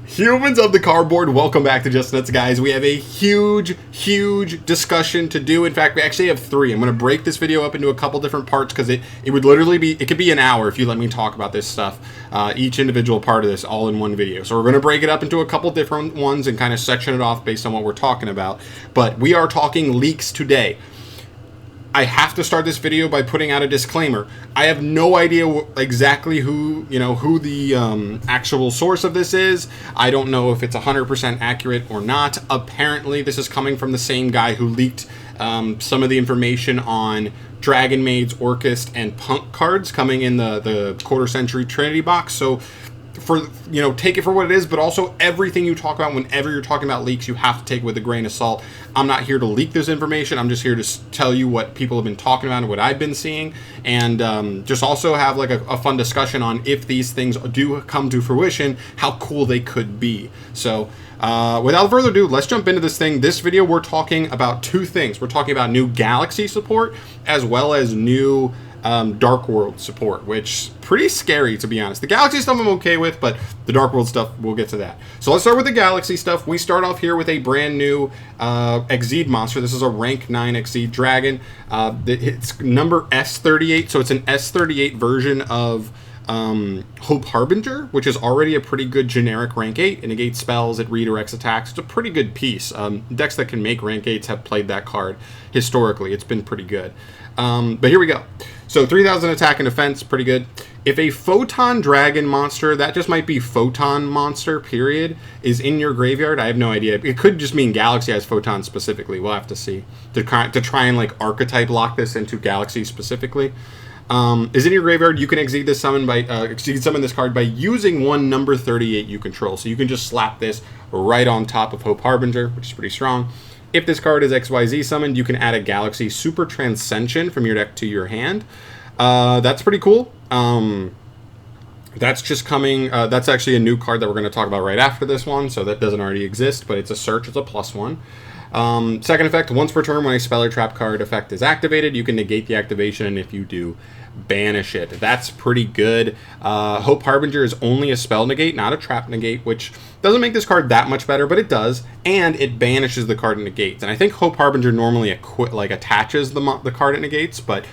Humans of the cardboard, welcome back to Just Nuts, guys. We have a huge discussion to do. In fact, we actually have three. I'm going to break this video up into a couple different parts because it would literally be, it could be an hour if you let me talk about this stuff, each individual part of this all in one video. So we're going to break it up into a couple different ones and kind of section it off based on what we're talking about. But we are talking leaks today. I have to start this video by putting out a disclaimer. I have no idea exactly who the actual source of this is. I don't know if it's 100% accurate or not. Apparently, this is coming from the same guy who leaked some of the information on Dragon Maid's, Orcust, and Punk cards coming in the quarter century Trinity box. So, take it for what it is, but also everything you talk about whenever you're talking about leaks, you have to take with a grain of salt. I'm not here to leak this information. I'm just here to tell you what people have been talking about and what I've been seeing, and just also have like a fun discussion on if these things do come to fruition, how cool they could be. So without further ado, let's jump into this thing. This video, we're talking about two things. We're talking about new Galaxy support as well as new Dark World support, which pretty scary, to be honest. The Galaxy stuff I'm okay with, but the Dark World stuff, we'll get to that. So let's start with the Galaxy stuff. We start off here with a brand new Exceed monster. This is a rank 9 Exceed dragon. It's number S38, so it's an S38 version of Hope Harbinger, which is already a pretty good generic rank 8. It negates spells, it redirects attacks. It's a pretty good piece. Decks that can make rank 8s have played that card historically. It's been pretty good. But here we go. So 3,000 attack and defense, pretty good. If a Photon Dragon monster, that just might be Photon monster, period, is in your graveyard, I have no idea. It could just mean Galaxy has Photon specifically. We'll have to see. To try and like archetype lock this into Galaxy specifically. Is in your graveyard, you can exceed this summon this card by using one number 38 you control. So you can just slap this right on top of Hope Harbinger, which is pretty strong. If this card is XYZ summoned, you can add a Galaxy Super Transcension from your deck to your hand. That's pretty cool. That's just coming. That's actually a new card that we're going to talk about right after this one, so that doesn't already exist, but it's a search. It's a +1. Second effect, once per turn when a spell or trap card effect is activated, you can negate the activation, and if you do, banish it. That's pretty good. Hope Harbinger is only a spell negate, not a trap negate, which doesn't make this card that much better, but it does, and it banishes the card it negates. And I think Hope Harbinger normally attaches the card it negates, but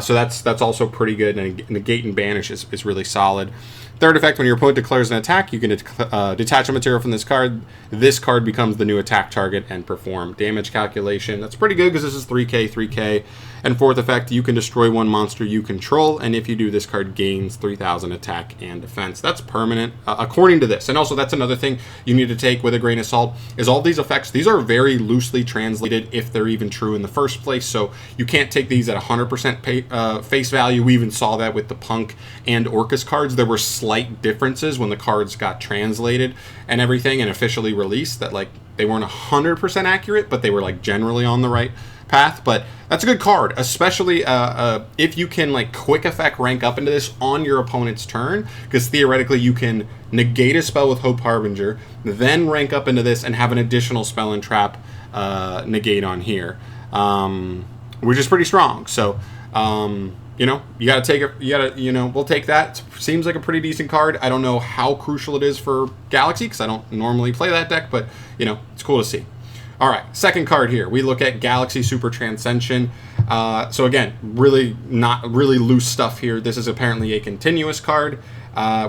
so that's also pretty good, and negate and banish is really solid. Third effect, when your opponent declares an attack, you can detach a material from this card. This card becomes the new attack target and perform damage calculation. That's pretty good because this is 3k, 3k. And fourth effect, you can destroy one monster you control, and if you do, this card gains 3,000 attack and defense. That's permanent, according to this. And also, that's another thing you need to take with a grain of salt, is all these effects, these are very loosely translated if they're even true in the first place, so you can't take these at 100% face value. We even saw that with the Punk and Orcust cards. There were slight differences when the cards got translated and everything and officially released, that like they weren't 100% accurate, but they were like generally on the right path. But that's a good card, especially if you can like quick effect rank up into this on your opponent's turn, because theoretically you can negate a spell with Hope Harbinger, then rank up into this and have an additional spell and trap negate on here, which is pretty strong. So you gotta take it. We'll take that. Seems like a pretty decent card. I don't know how crucial it is for Galaxy because I don't normally play that deck, but it's cool to see. All right, second card here. We look at Galaxy Super Transcension. So again, really loose stuff here. This is apparently a continuous card.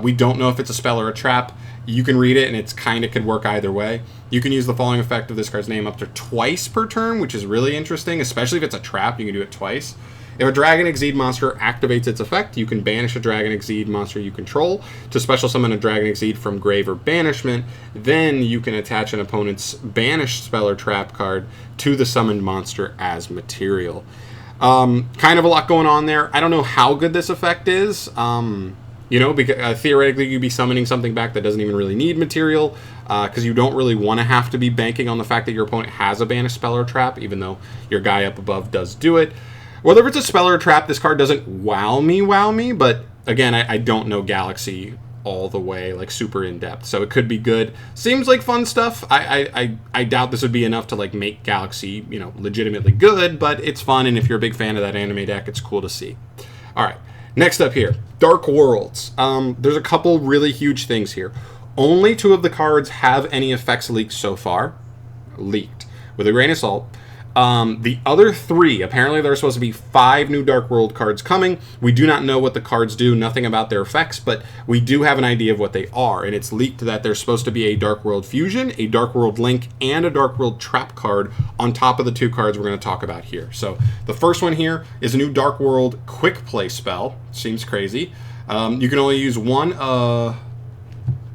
We don't know if it's a spell or a trap. You can read it, and it's kind of could work either way. You can use the following effect of this card's name up to twice per turn, which is really interesting, especially if it's a trap. You can do it twice. If a Dragon Exceed monster activates its effect, you can banish a Dragon Exceed monster you control to special summon a Dragon Exceed from grave or banishment. Then you can attach an opponent's banished spell or trap card to the summoned monster as material. Kind of a lot going on there. I don't know how good this effect is. Because theoretically you'd be summoning something back that doesn't even really need material, because you don't really want to have to be banking on the fact that your opponent has a banished spell or trap, even though your guy up above does do it. Whether it's a spell or a trap, this card doesn't wow me, but again, I don't know Galaxy all the way, like super in depth, so it could be good. Seems like fun stuff. I doubt this would be enough to like make Galaxy, legitimately good, but it's fun, and if you're a big fan of that anime deck, it's cool to see. All right, next up here, Dark Worlds. There's a couple really huge things here. Only 2 of the cards have any effects leaked so far. Leaked. With a grain of salt. The other 3, apparently there are supposed to be 5 new Dark World cards coming. We do not know what the cards do, nothing about their effects, but we do have an idea of what they are. And it's leaked that there's supposed to be a Dark World Fusion, a Dark World Link, and a Dark World Trap card on top of the 2 cards we're going to talk about here. So the first one here is a new Dark World Quick Play spell. Seems crazy. You can only use one.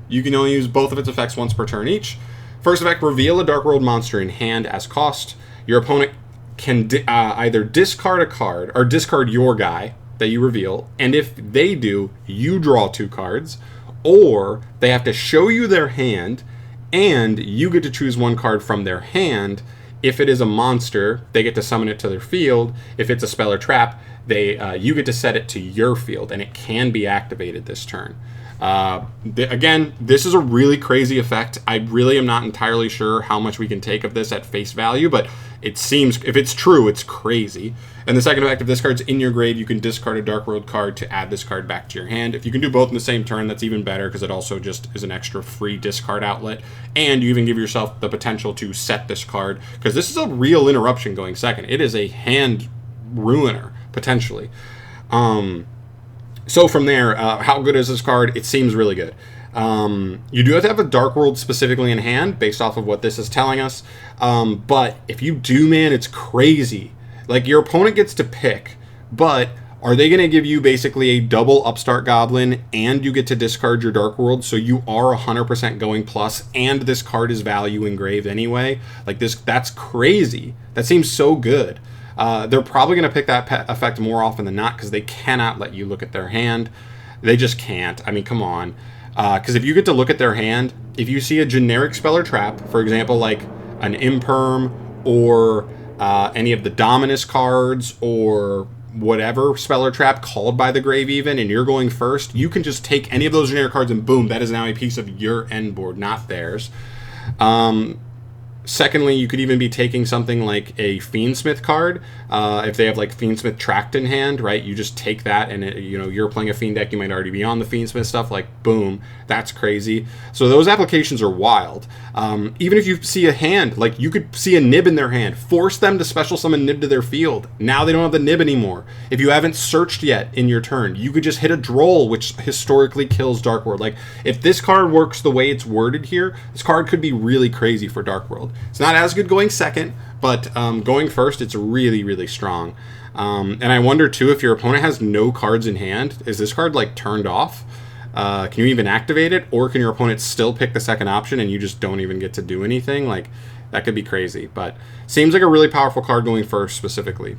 You can only use both of its effects once per turn each. First effect, reveal a Dark World monster in hand as cost. Your opponent can either discard a card or discard your guy that you reveal, and if they do, you draw 2 cards, or they have to show you their hand, and you get to choose 1 card from their hand. If it is a monster, they get to summon it to their field. If it's a spell or trap, you get to set it to your field, and it can be activated this turn. Again, this is a really crazy effect. I really am not entirely sure how much we can take of this at face value, but it seems, if it's true, it's crazy. And the second effect, if this card's in your grave, you can discard a Dark World card to add this card back to your hand. If you can do both in the same turn, that's even better, because it also just is an extra free discard outlet. And you even give yourself the potential to set this card, because this is a real interruption going second. It is a hand ruiner, potentially. So from there, how good is this card? It seems really good. You do have to have a Dark World specifically in hand, based off of what this is telling us. But if you do, man, it's crazy. Like, your opponent gets to pick, but are they going to give you basically a double Upstart Goblin, and you get to discard your Dark World, so you are 100% going plus, and this card is value engraved anyway? Like, that's crazy. That seems so good. They're probably going to pick that effect more often than not, because they cannot let you look at their hand. They just can't. I mean, come on. Because if you get to look at their hand, if you see a generic spell or trap, for example, like an Imperm or any of the Dominus cards or whatever spell or trap called by the grave even, and you're going first, you can just take any of those generic cards and boom, that is now a piece of your end board, not theirs. Secondly, you could even be taking something like a Fiendsmith card. If they have like Fiendsmith Tract in hand, right? You just take that, and you're playing a Fiend deck. You might already be on the Fiendsmith stuff. Like, boom, that's crazy. So those applications are wild. Even if you see a hand, like you could see a Nib in their hand, force them to special summon Nib to their field. Now they don't have the Nib anymore. If you haven't searched yet in your turn, you could just hit a Droll, which historically kills Dark World. Like, if this card works the way it's worded here, this card could be really crazy for Dark World. It's not as good going second, but going first, it's really, really strong. And I wonder, too, if your opponent has no cards in hand, is this card, like, turned off? Can you even activate it? Or can your opponent still pick the second option and you just don't even get to do anything? Like, that could be crazy. But seems like a really powerful card going first, specifically.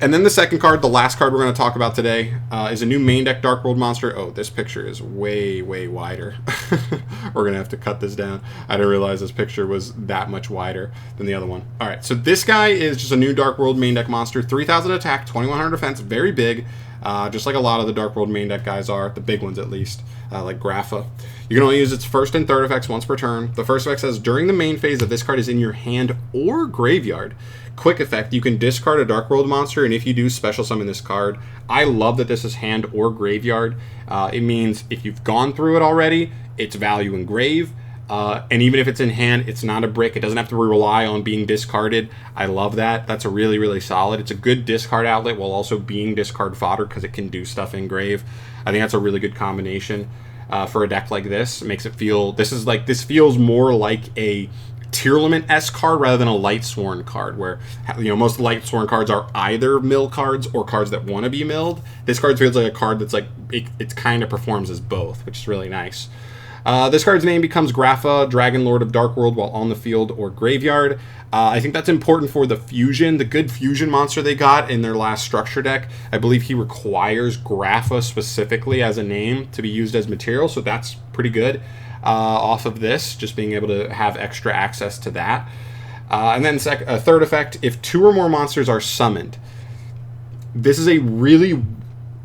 And then the second card, the last card we're going to talk about today, is a new main deck Dark World monster. Oh, this picture is way, way wider. We're going to have to cut this down. I didn't realize this picture was that much wider than the other one. All right, so this guy is just a new Dark World main deck monster. 3,000 attack, 2,100 defense, very big. Just like a lot of the Dark World main deck guys are, the big ones at least, like Grapha. You can only use its first and third effects once per turn. The first effect says, during the main phase, if this card is in your hand or graveyard, quick effect, you can discard a Dark World monster, and if you do, special summon this card. I love that this is hand or graveyard. It means if you've gone through it already, it's value engrave. And even if it's in hand, it's not a brick. It doesn't have to rely on being discarded. I love that. That's a really, really solid. It's a good discard outlet while also being discard fodder, because it can do stuff in grave. I think that's a really good combination for a deck like this. It makes it feel, this feels more like a Tearlament-esque card rather than a Lightsworn card, where most Lightsworn cards are either mill cards or cards that want to be milled. This card feels like a card that's like it kind of performs as both, which is really nice. This card's name becomes Grapha, Dragon Lord of Dark World, while on the field or graveyard. I think that's important for the fusion, the good fusion monster they got in their last structure deck. I believe he requires Grapha specifically as a name to be used as material, so that's pretty good. Off of this, just being able to have extra access to that. And then third effect, if 2 or more monsters are summoned. This is a really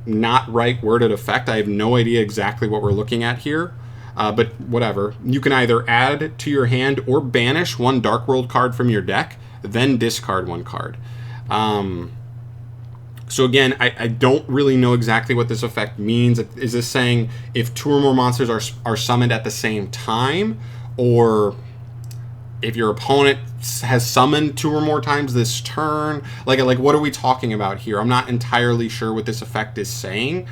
not right worded effect. I have no idea exactly what we're looking at here, but whatever. You can either add to your hand or banish 1 Dark World card from your deck, then discard 1 card. So again, I don't really know exactly what this effect means. Is this saying if 2 or more monsters are summoned at the same time, or if your opponent has summoned 2 or more times this turn? Like what are we talking about here? I'm not entirely sure what this effect is saying.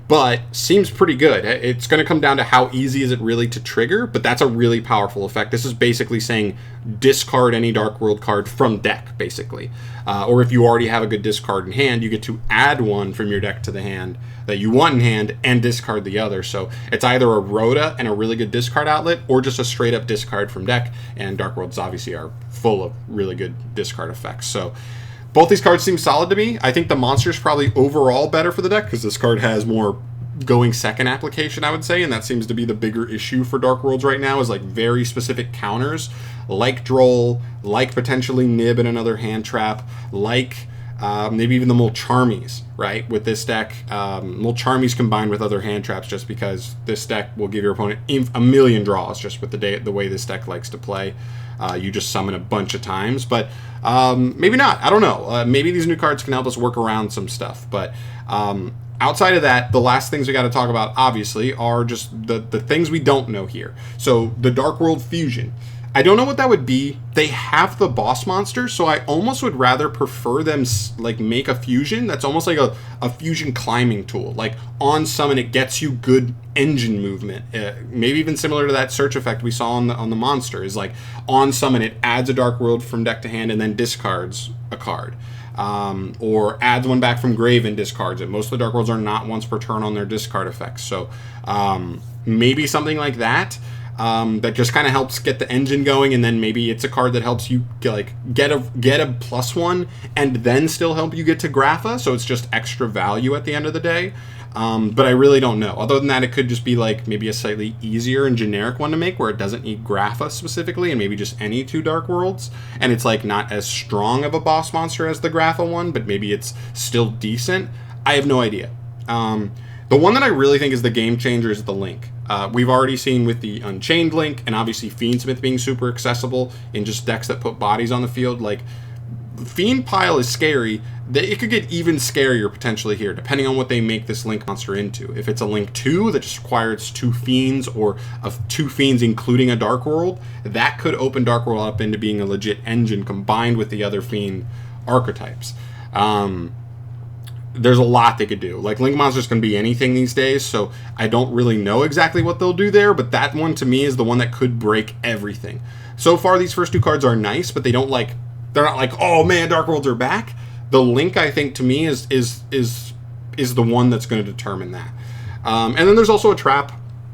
But seems pretty good. It's going to come down to how easy is it really to trigger, but that's a really powerful effect. This is basically saying discard any Dark World card from deck, basically. Or if you already have a good discard in hand, you get to add one from your deck to the hand that you want in hand and discard the other. So it's either a Rhoda and a really good discard outlet, or just a straight up discard from deck, and Dark Worlds obviously are full of really good discard effects. So both these cards seem solid to me. I think the monster's probably overall better for the deck because this card has more going second application, I would say, and that seems to be the bigger issue for Dark Worlds right now, is like very specific counters, like Droll, like potentially Nib and another hand trap, like maybe even the Mulcharmies, right? With this deck, Mulcharmies combined with other hand traps, just because this deck will give your opponent a million draws just with the way this deck likes to play. You just summon a bunch of times, but maybe not. I don't know. Maybe these new cards can help us work around some stuff. But outside of that, the last things we got to talk about, obviously, are just the things we don't know here. So the Dark World Fusion. I don't know what that would be. They have the boss monster, so I almost would rather prefer them like make a fusion that's almost like a fusion climbing tool. Like on summon, it gets you good engine movement. Maybe even similar to that search effect we saw on the monster, is like on summon, it adds a Dark World from deck to hand and then discards a card. Or adds one back from grave and discards it. Most of the Dark Worlds are not once per turn on their discard effects. So maybe something like that. That just kind of helps get the engine going, and then maybe it's a card that helps you get a +1 and then still help you get to Grapha, so it's just extra value at the end of the day. But I really don't know. Other than that, it could just be like maybe a slightly easier and generic one to make where it doesn't need Grapha specifically, and maybe just any 2 Dark Worlds, and it's like not as strong of a boss monster as the Grapha one, but maybe it's still decent. I have no idea. The one that I really think is the game changer is the Link. We've already seen with the Unchained Link, and obviously Fiendsmith being super accessible in just decks that put bodies on the field. Like, Fiend Pile is scary. It could get even scarier potentially here, depending on what they make this Link monster into. If it's a Link 2 that just requires 2 Fiends, or 2 Fiends including a Dark World, that could open Dark World up into being a legit engine combined with the other Fiend archetypes. There's a lot they could do. Like, Link monsters can be anything these days, so I don't really know exactly what they'll do there, but that one to me is the one that could break everything. So far, these first 2 cards are nice, but they're not like, oh man, Dark Worlds are back. The Link, I think, to me is the one that's going to determine that. And then there's also a trap.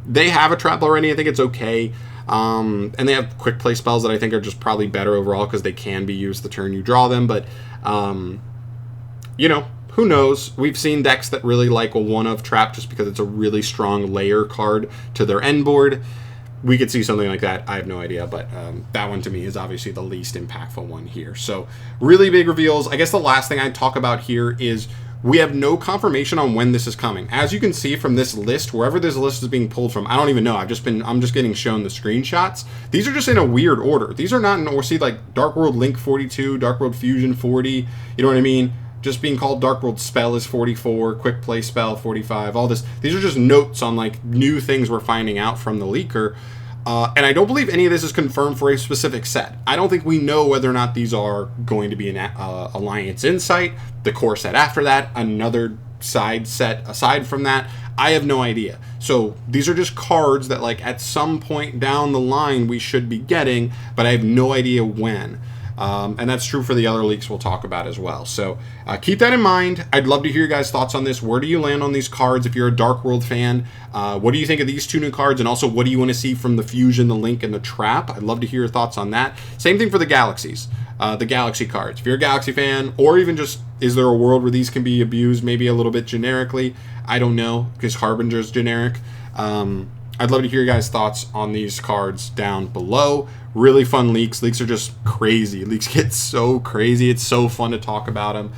They have a trap already. I think it's okay. And they have quick play spells that I think are just probably better overall because they can be used the turn you draw them. But, you know, who knows? We've seen decks that really like a one-of trap just because it's a really strong layer card to their end board. We could see something like that. I have no idea, but that one to me is obviously the least impactful one here. So really big reveals. I guess the last thing I'd talk about here is we have no confirmation on when this is coming. As you can see from this list, wherever this list is being pulled from, I don't even know. I'm just getting shown the screenshots. These are just in a weird order. These are not in order. See, like Dark World Link 42, Dark World Fusion 40. You know what I mean? Just being called Dark World Spell is 44, Quick Play Spell 45, all this. These are just notes on like new things we're finding out from the leaker. And I don't believe any of this is confirmed for a specific set. I don't think we know whether or not these are going to be an Alliance Insight, the core set after that, another side set aside from that. I have no idea. So these are just cards that like at some point down the line we should be getting, but I have no idea when. And that's true for the other leaks we'll talk about as well. So keep that in mind. I'd love to hear your guys' thoughts on this. Where do you land on these cards if you're a Dark World fan? What do you think of these 2 new cards? And also, what do you want to see from the Fusion, the Link, and the Trap? I'd love to hear your thoughts on that. Same thing for the Galaxies, the Galaxy cards. If you're a Galaxy fan, or even just, is there a world where these can be abused maybe a little bit generically? I don't know, because Harbinger's generic. I'd love to hear your guys' thoughts on these cards down below. Really fun leaks. Leaks are just crazy. Leaks get so crazy. It's so fun to talk about them.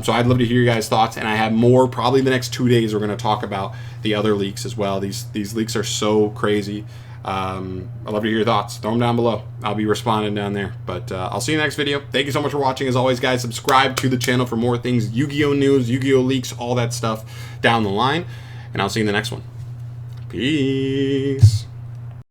So I'd love to hear your guys' thoughts, and I have more. Probably the next 2 days we're going to talk about the other leaks as well. These leaks are so crazy. I'd love to hear your thoughts. Throw them down below. I'll be responding down there. But I'll see you in the next video. Thank you so much for watching. As always, guys, subscribe to the channel for more things, Yu-Gi-Oh! News, Yu-Gi-Oh! Leaks, all that stuff down the line. And I'll see you in the next one. Peace.